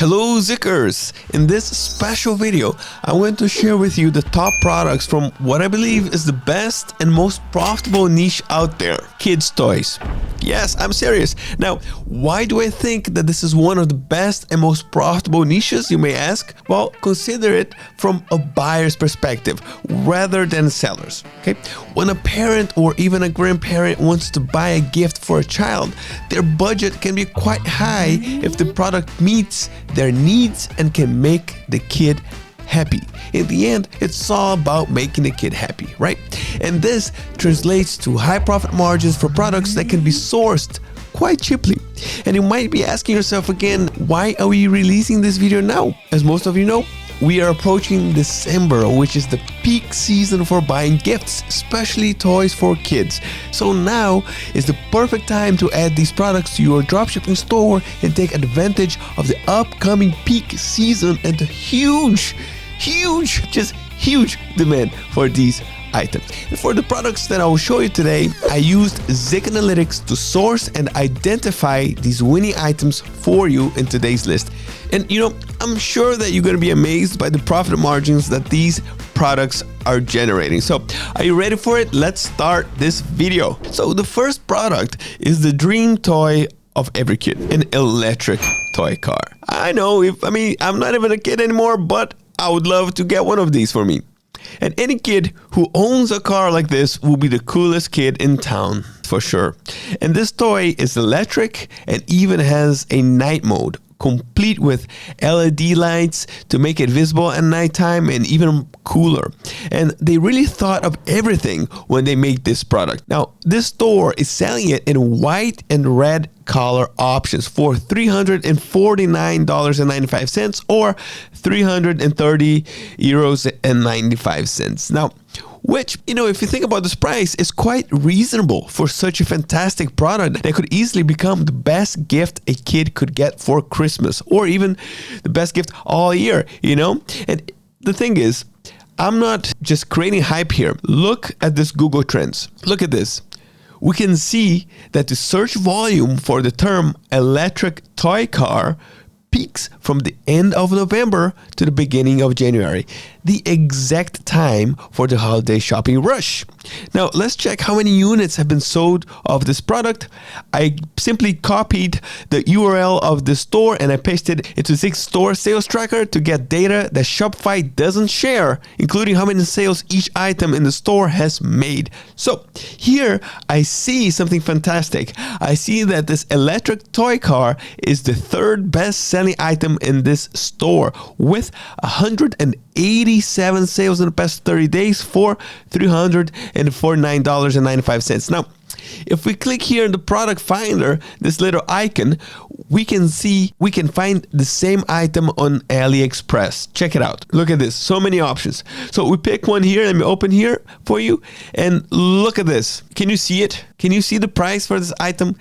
Hello ZIKers! In this special video, I want to share with you the top products from what I believe is the best and most profitable niche out there, kids toys. Yes, I'm serious. Now, why do I think that this is one of the best and most profitable niches, you may ask? Well, consider it from a buyer's perspective rather than sellers. Okay? When a parent or even a grandparent wants to buy a gift for a child, their budget can be quite high if the product meets their needs and can make the kid happy. In the end, it's all about making the kid happy, right? And this translates to high profit margins for products that can be sourced quite cheaply. And you might be asking yourself again, why are we releasing this video now? As most of you know, we are approaching December, which is the peak season for buying gifts, especially toys for kids. So now is the perfect time to add these products to your dropshipping store and take advantage of the upcoming peak season and the huge demand for these items. And for the products that I will show you today, I used ZIK Analytics to source and identify these winning items for you in today's list. And I'm sure that you're going to be amazed by the profit margins that these products are generating. So are you ready for it? Let's start this video. So the first product is the dream toy of every kid, an electric toy car. I know, I'm not even a kid anymore, but I would love to get one of these for me. And any kid who owns a car like this will be the coolest kid in town, for sure. And this toy is electric and even has a night mode, complete with LED lights to make it visible at nighttime and even cooler. And they really thought of everything when they made this product. Now, this store is selling it in white and red color options for $349.95 or €330.95. Now, which, if you think about this price, is quite reasonable for such a fantastic product that could easily become the best gift a kid could get for Christmas or even the best gift all year, And the thing is, I'm not just creating hype here. Look at this Google Trends. Look at this. We can see that the search volume for the term electric toy car peaks from the end of November to the beginning of January, the exact time for the holiday shopping rush. Now, let's check how many units have been sold of this product. I simply copied the URL of the store and I pasted it into ZIK's store sales tracker to get data that Shopify doesn't share, including how many sales each item in the store has made. So here I see something fantastic. I see that this electric toy car is the third best selling item in this store with 187 sales in the past 30 days for $349.95. Now, if we click here in the product finder, this little icon, we can find the same item on AliExpress. Check it out. Look at this. So many options. So we pick one here. Let me open here for you. And look at this. Can you see it? Can you see the price for this item?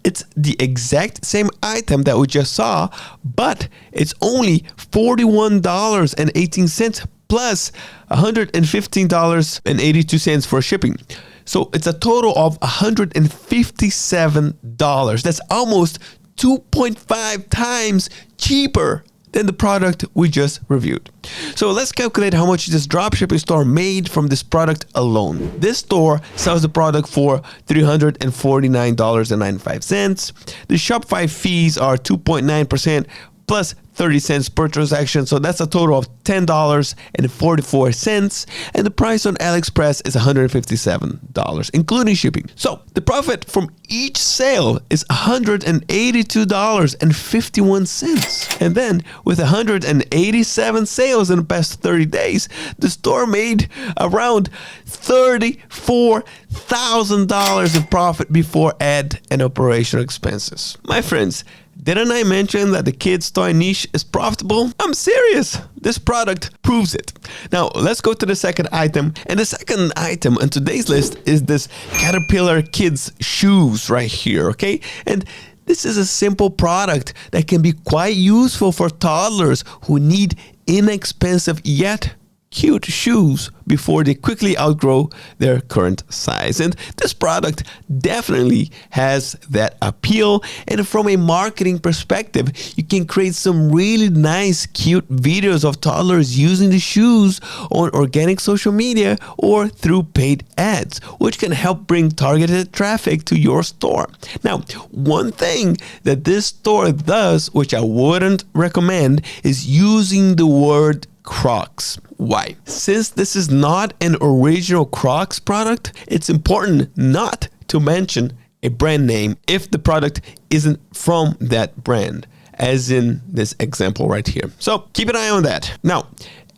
It's the exact same item that we just saw, but it's only $41.18 plus $115.82 for shipping. So it's a total of $157. That's almost 2.5 times cheaper than the product we just reviewed. So let's calculate how much this dropshipping store made from this product alone. This store sells the product for $349.95. The Shopify fees are 2.9% plus 30 cents per transaction, so that's a total of $10.44, and the price on AliExpress is $157, including shipping. So the profit from each sale is $182.51, and then with 187 sales in the past 30 days, the store made around $34,000 in profit before ad and operational expenses. My friends, didn't I mention that the kids' toy niche is profitable? I'm serious. This product proves it. Now, let's go to the second item. And the second item on today's list is this Caterpillar kids shoes right here, okay? And this is a simple product that can be quite useful for toddlers who need inexpensive yet cute shoes before they quickly outgrow their current size. And this product definitely has that appeal. And from a marketing perspective, you can create some really nice, cute videos of toddlers using the shoes on organic social media or through paid ads, which can help bring targeted traffic to your store. Now, one thing that this store does, which I wouldn't recommend, is using the word Crocs. Why? Since this is not an original Crocs product, it's important not to mention a brand name if the product isn't from that brand, as in this example right here. So keep an eye on that. Now,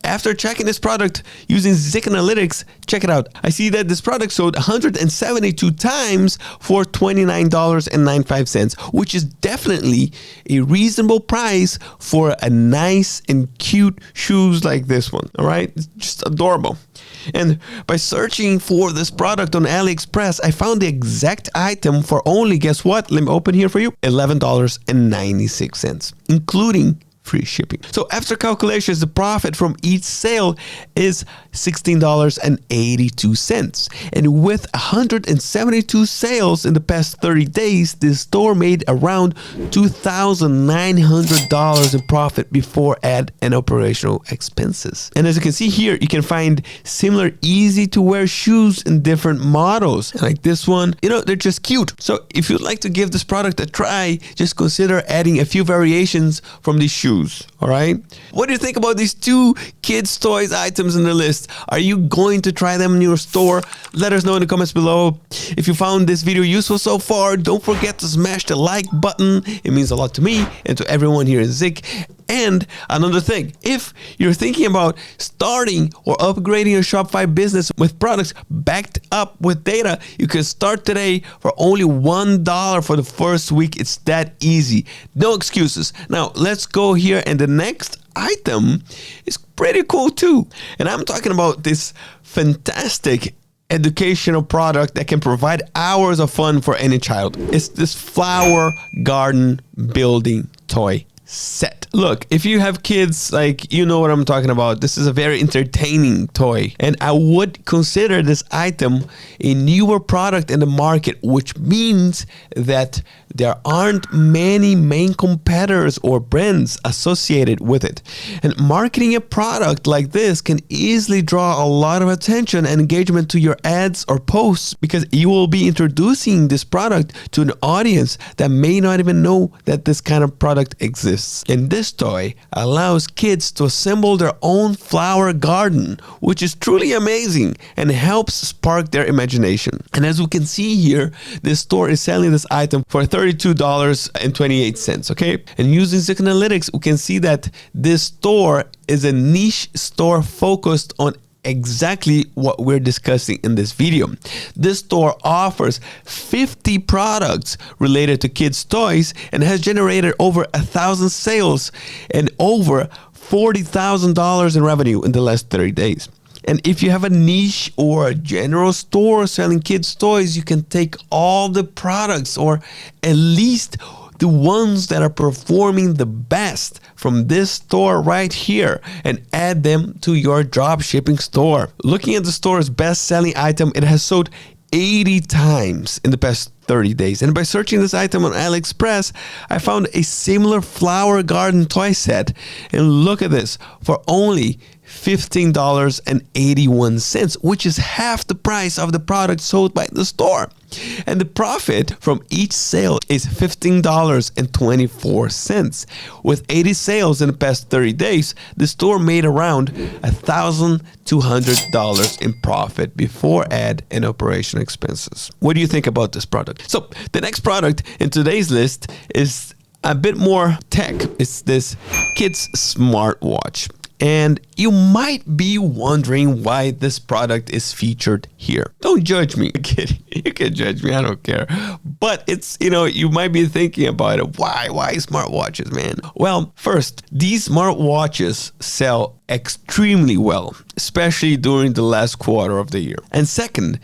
after checking this product using ZIK Analytics, check it out. I see that this product sold 172 times for $29.95, which is definitely a reasonable price for a nice and cute shoes like this one. All right, it's just adorable. And by searching for this product on AliExpress, I found the exact item for only, guess what? Let me open here for you, $11.96, including free shipping. So after calculations, the profit from each sale is $16.82. And with 172 sales in the past 30 days, the store made around $2,900 in profit before ad and operational expenses. And as you can see here, you can find similar easy to wear shoes in different models. Like this one, they're just cute. So if you'd like to give this product a try, just consider adding a few variations from these shoes. All right. What do you think about these two kids' toys items in the list? Are you going to try them in your store? Let us know in the comments below. If you found this video useful so far, don't forget to smash the like button. It means a lot to me and to everyone here in ZIK. And another thing, if you're thinking about starting or upgrading your Shopify business with products backed up with data, you can start today for only $1 for the first week. It's that easy. No excuses. Now, let's go here. And the next item is pretty cool too. And I'm talking about this fantastic educational product that can provide hours of fun for any child. It's this flower garden building toy set. Look, if you have kids, you know what I'm talking about. This is a very entertaining toy, and I would consider this item a newer product in the market, which means that there aren't many main competitors or brands associated with it. And marketing a product like this can easily draw a lot of attention and engagement to your ads or posts, because you will be introducing this product to an audience that may not even know that this kind of product exists. And this toy allows kids to assemble their own flower garden, which is truly amazing and helps spark their imagination. And as we can see here, this store is selling this item for $32.28, okay? And using ZIK Analytics, we can see that this store is a niche store focused on exactly what we're discussing in this video. This store offers 50 products related to kids' toys and has generated over 1,000 sales and over $40,000 in revenue in the last 30 days. And if you have a niche or a general store selling kids' toys, you can take all the products, or at least the ones that are performing the best from this store right here, and add them to your dropshipping store. Looking at the store's best-selling item, it has sold 80 times in the past 30 days. And by searching this item on AliExpress, I found a similar flower garden toy set. And look at this, for only $15.81, which is half the price of the product sold by the store. And the profit from each sale is $15.24. With 80 sales in the past 30 days, the store made around $1,200 in profit before ad and operation expenses. What do you think about this product? So the next product in today's list is a bit more tech. It's this kids smartwatch. And you might be wondering why this product is featured here. Don't judge me. I'm kidding. You can judge me. I don't care. But it's, you might be thinking about it. Why smartwatches, man? Well, first, these smartwatches sell extremely well, especially during the last quarter of the year. And second,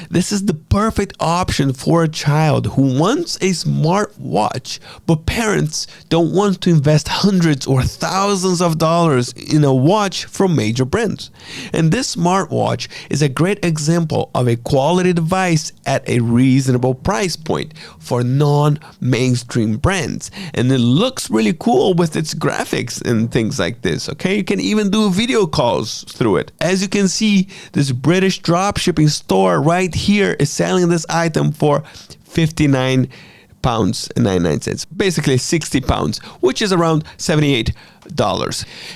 this is the perfect option for a child who wants a smartwatch, but parents don't want to invest hundreds or thousands of dollars in a watch from major brands. And this smartwatch is a great example of a quality device at a reasonable price point for non-mainstream brands. And it looks really cool with its graphics and things like this, okay? You can even do video calls through it. As you can see, this British dropshipping store right here is selling this item for £59.99, basically £60, which is around $78.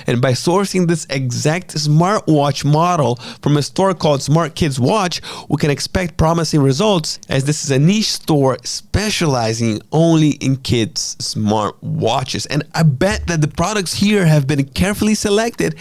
And by sourcing this exact smartwatch model from a store called Smart Kids Watch, we can expect promising results, as this is a niche store specializing only in kids smartwatches. And I bet that the products here have been carefully selected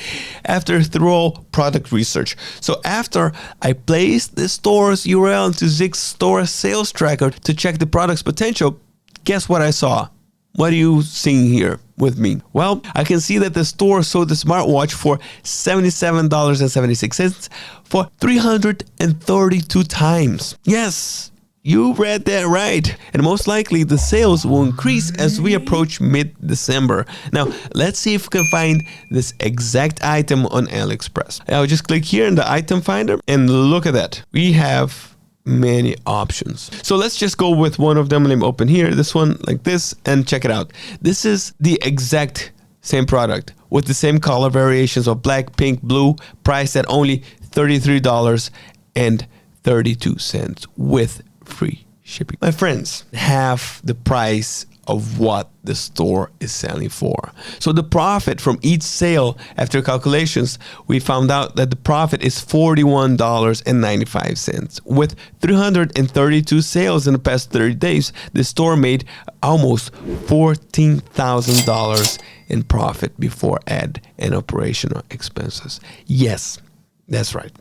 after thorough product research. So after I placed the store's URL into ZIK's store sales tracker to check the product's potential, guess what I saw? What are you seeing here with me? Well, I can see that the store sold the smartwatch for $77.76 for 332 times. Yes, you read that right. And most likely the sales will increase as we approach mid-December. Now, let's see if we can find this exact item on AliExpress. I'll just click here in the item finder and look at that. We have many options. So let's just go with one of them. Let me open here, this one like this, and check it out. This is the exact same product with the same color variations of black, pink, blue, priced at only $33.32 with free shipping. My friends, half the price of what the store is selling for. So the profit from each sale, after calculations, we found out that the profit is $41.95. With 332 sales in the past 30 days, the store made almost $14,000 in profit before ad and operational expenses. Yes, that's right.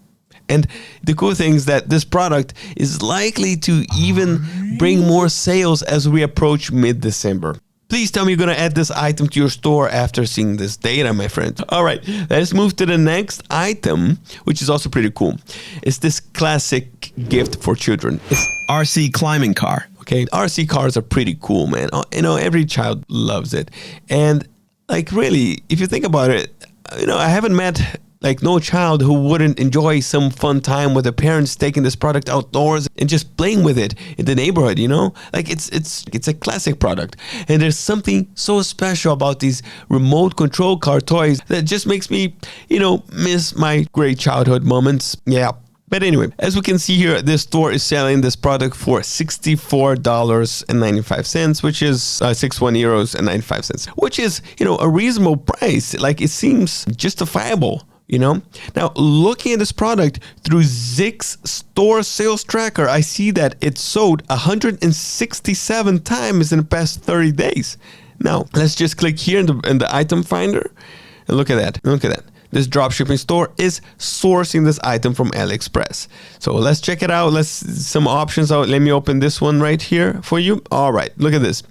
And the cool thing is that this product is likely to even bring more sales as we approach mid-December. Please tell me you're going to add this item to your store after seeing this data, my friend. All right, let's move to the next item, which is also pretty cool. It's this classic gift for children. It's RC climbing car. Okay, RC cars are pretty cool, man. You know, every child loves it. And like really, if you think about it, you know, I haven't met like no child who wouldn't enjoy some fun time with their parents taking this product outdoors and just playing with it in the neighborhood, you know? Like it's a classic product. And there's something so special about these remote control car toys that just makes me, you know, miss my great childhood moments. Yeah. But anyway, as we can see here, this store is selling this product for $64.95, which is 61 euros and 95 cents, which is, you know, a reasonable price. Like it seems justifiable. You know, now looking at this product through ZIK's store sales tracker, I see that it sold 167 times in the past 30 days. Now, let's just click here in the item finder and look at that. Look at that. This dropshipping store is sourcing this item from AliExpress. So let's check it out. Some options out. Let me open this one right here for you. All right, look at this.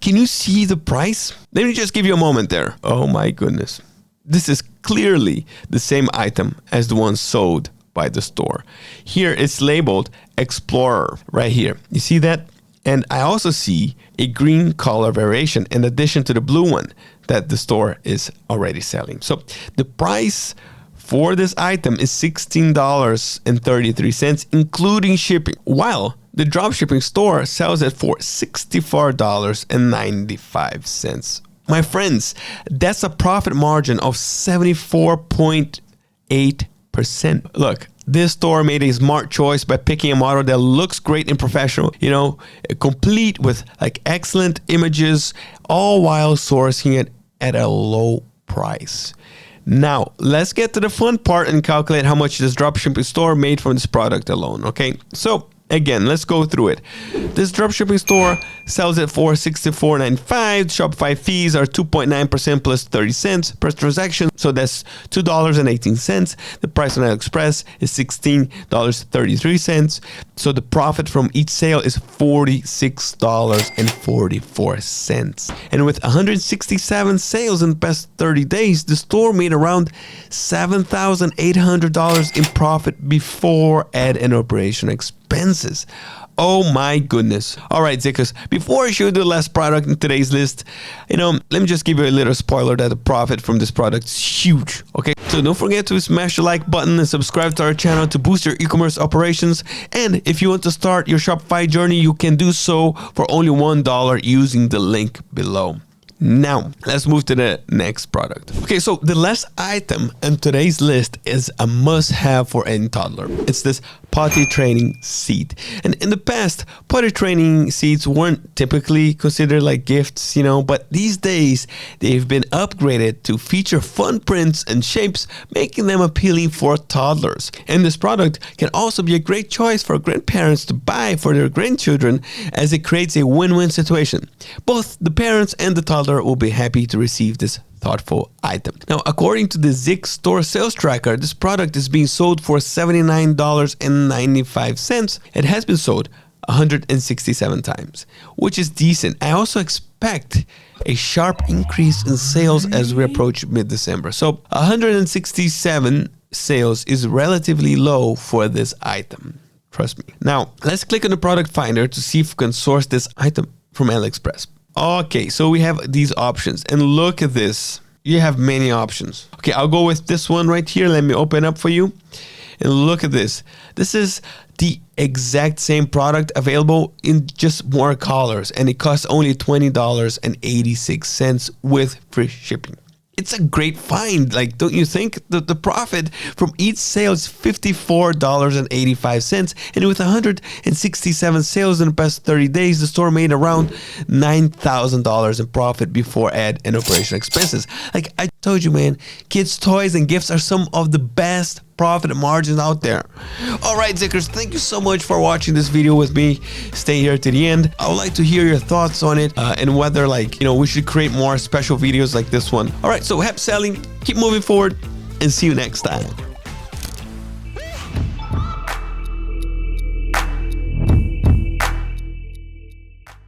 Can you see the price? Let me just give you a moment there. Oh my goodness. This is clearly the same item as the one sold by the store. Here it's labeled Explorer right here. You see that? And I also see a green color variation in addition to the blue one that the store is already selling. So the price for this item is $16.33, including shipping, while the dropshipping store sells it for $64.95. My friends, that's a profit margin of 74.8%. Look, this store made a smart choice by picking a model that looks great and professional, you know, complete with like excellent images, all while sourcing it at a low price. Now, let's get to the fun part and calculate how much this dropshipping store made from this product alone, okay? So, Again, let's go through it. This dropshipping store sells it for $64.95. Shopify fees are 2.9% plus 30 cents per transaction. So that's $2.18. The price on AliExpress is $16.33. So the profit from each sale is $46.44. And with 167 sales in the past 30 days, the store made around $7,800 in profit before ad and operation expenses. Oh my goodness. All right, Zikkers, before I show you the last product in today's list, let me just give you a little spoiler that the profit from this product is huge, okay? So don't forget to smash the like button and subscribe to our channel to boost your e-commerce operations. And if you want to start your Shopify journey, you can do so for only $1 using the link below. Now, let's move to the next product. Okay, so the last item in today's list is a must-have for any toddler. It's this potty training seat. And in the past, potty training seats weren't typically considered like gifts, but these days they've been upgraded to feature fun prints and shapes, making them appealing for toddlers. And this product can also be a great choice for grandparents to buy for their grandchildren, as it creates a win-win situation. Both the parents and the toddler will be happy to receive this thoughtful item. Now, according to the ZIK store sales tracker, this product is being sold for $79.95. It has been sold 167 times, which is decent. I also expect a sharp increase in sales as we approach mid-December. So 167 sales is relatively low for this item. Trust me. Now, let's click on the product finder to see if we can source this item from AliExpress. Okay, so we have these options, and look at this. You have many options. Okay, I'll go with this one right here. Let me open up for you. And look at this. This is the exact same product available in just more colors, and it costs only $20.86 with free shipping. It's a great find, don't you think? The profit from each sale is $54.85, and with 167 sales in the past 30 days, the store made around $9,000 in profit before ad and operation expenses. Like I told you, man, kids' toys and gifts are some of the best profit margins out there. All right, Zikkers, thank you so much for watching this video with me. Stay here to the end. I would like to hear your thoughts on it and whether we should create more special videos like this one. All right, so happy selling, keep moving forward, and see you next time.